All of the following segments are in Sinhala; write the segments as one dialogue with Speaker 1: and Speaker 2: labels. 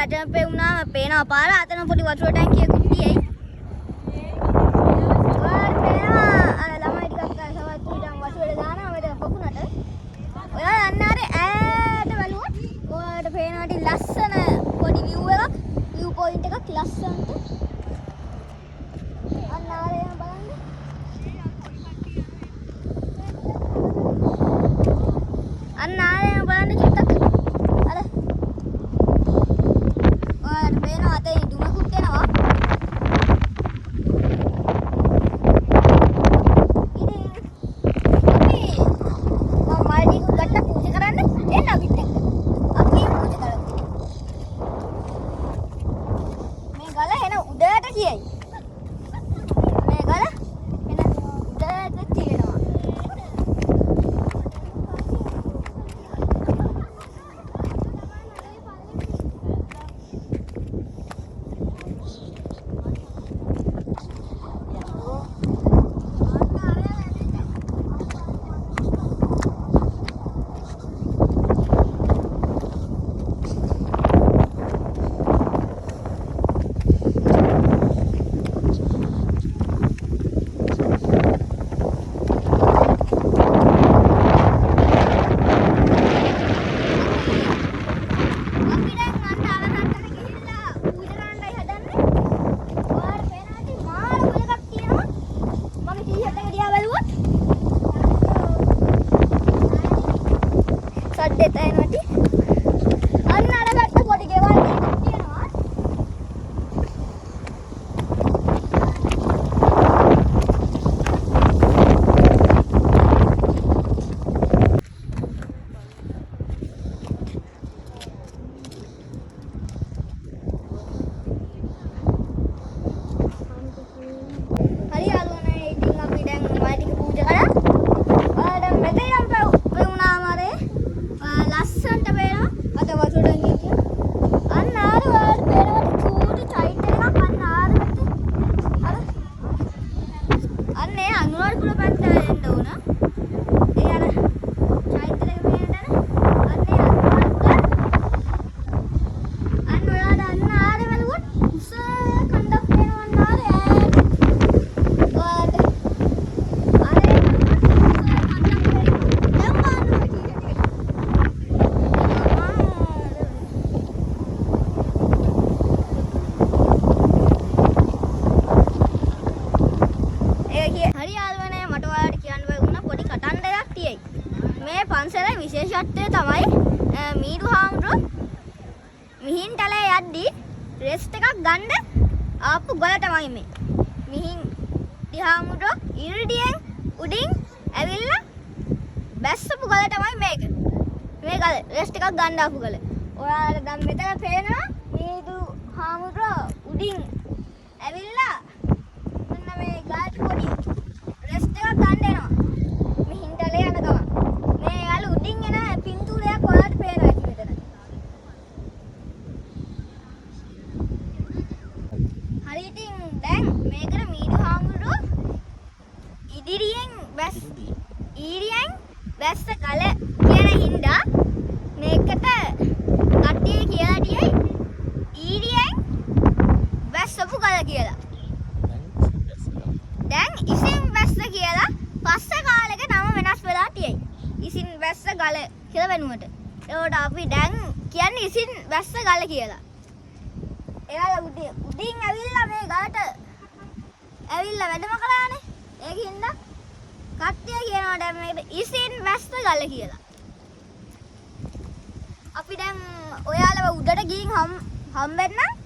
Speaker 1: අතන පෙවුනාම පේනවා පාර අතන පොඩි වතුර ටැංකියකුත් තියෙයි. ඔයාලට පේනවා අර ළමයි ටිකක් සවත් ඉඳන් වතුරේ දානවා මෙතන පොකුණට. ඔයාලා යන්න ආරේ ඈට බලුවොත් ඔයාලට පේනවා ටි ලස්සන පොඩි view එකක් view point එකක් ලස්සනට. අන්න ආරේ බලන්න. අන්න ආරේ බලන්න චුට්ටක්. අර ඔයාලට පේනවා අතේ දුමකුත් එනවා. පන්සලේ විශේෂත්වය තමයි මීඩු හාමුදුරුවෝ මිහින්තලේ යද්දී රෙස්ට් එකක් ගන්න ආපු ගල තමයි මේ. මිහින්ති හාමුදුරුවෝ ඉරිඩියෙන් උඩින් ඇවිල්ලා බැස්සපු ගල තමයි මේක. මේ ගල රෙස්ට් එකක් ගන්න ආපු ගල. ඔයාලට දැන් මෙතන පේනවා මීඩු හාමුදුරුවෝ උඩින් ඇවිල්ලා මෙන්න මේ ගලට පොඩි රෙස්ට් එකක් ගන්න එනවා. මිහින්තලේ යන ගමන් පින්තූරයක් ඔයාලට පේනවා ඇති මෙතන. හරි ඉතින් දැන් මේකට මීඩු හාමුදුරුවෝ ඉදිරියෙන් බැස්ස කල කියන හින්දා මේකට කට්ටිය කියලා දියයි ඊරියෙන් බැස්සපු කල කියලා. දැන් ඉසින් බැස්ස කියලා පස්සේ කාලෙක නම වෙනස් වෙලා තියෙයි. ඉසින් බැස්ස ගල කියලා වෙනුවට. ඒකට අපි දැන් කියන්නේ ඉසින් බැස්ස ගල කියලා. එයාලා උඩින් ඇවිල්ලා මේ ගලට ඇවිල්ලා වැඩම කළානේ. ඒකින්ද කට්ටිය කියනවා දැන් මේකට ඉසින් බැස්ස ගල කියලා. අපි දැන් ඔයාලව උඩට ගිහින් හම්බෙන්නම්.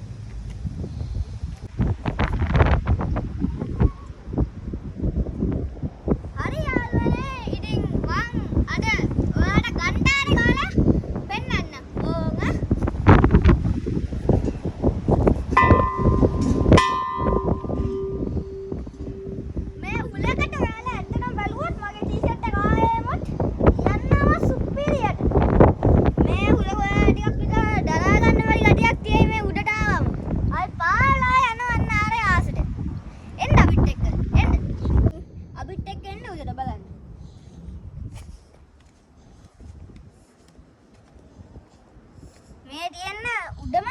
Speaker 1: මේ තියෙන උඩම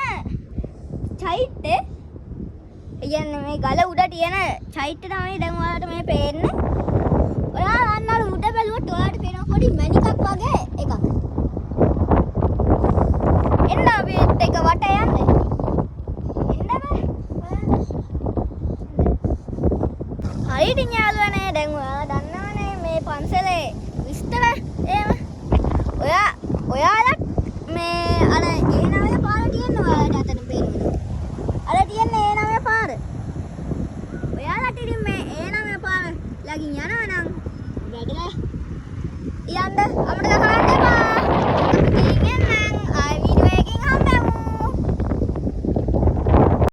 Speaker 1: කියන්නේ මේ ගල උඩ තියෙන චෛත්‍ය තමයි දැන් ඔයාලට මේ පේන්නේ. ඔයාලා අන්න අර උඩ බැලුවොත් ඔයාලට පේනවා පොඩි මණිකක් වගේ එකක්. එන්න අපි ඒක වට යන්නේ. එන්න බෑ. හරි ඉතින් යාළුවනේ දැන් ඔයාලා දන්නවනේ මේ පන්සලේ විස්තර එහෙම. ඔයාලත් මේ අර ඒ නමේ පාර තියෙන ඔයාලට අතන පේනවා. අර තියෙන්නේ ඒ නමේ පාර. ඔයාලට ඉතින් මේ ඒ නමේ පාර ළඟින් යනවා නම් වැඩිලා යන්න අපිට